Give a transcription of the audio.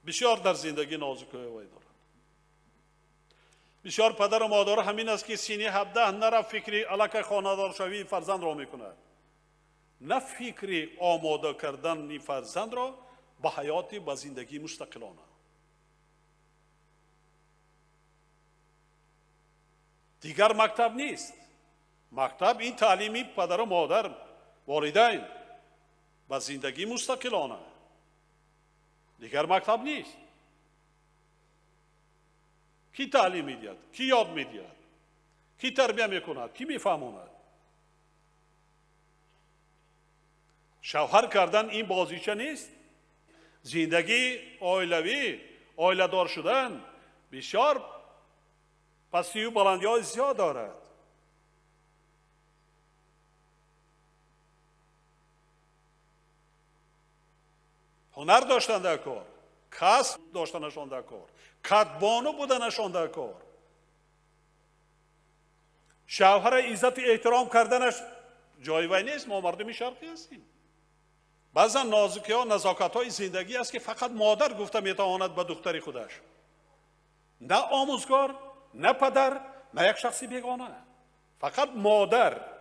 بسیار در زندگی نازک وی دارند. بسیار پدر و مادر همین است که سینی 17 نره فکری الک خانه‌دار شوی فرزند را میکند، نه فکری آماده کردن این فرزند را به حیات به زندگی مستقلانه. دیگر مکتب نیست. مکتب این تعلیمی پدر و مادر والدین به زندگی مستقلانه، دیگر مکتب نیست. کی تعلیم میدهد؟ کی یاد میدهد؟ کی تربیت میکند؟ کی میفهماند؟ شوهر کردن این بازیچه نیست. زندگی عائلوی، عائله دار شدن بسیار پستی و بلندی های زیاد دارد. هنر داشتن در کار، کسب داشتنشان در کار، کدبانو بودنشان در کار، شوهر عزت احترام کردنش جای وی نیست. ما مردم شرقی هستیم. بعضا نازکی ها نزاکت های زندگی است که فقط مادر گفته میتواند به دختر خودش، نه آموزگار، نه پدر، نه یک شخصی بیگانه. فقط مادر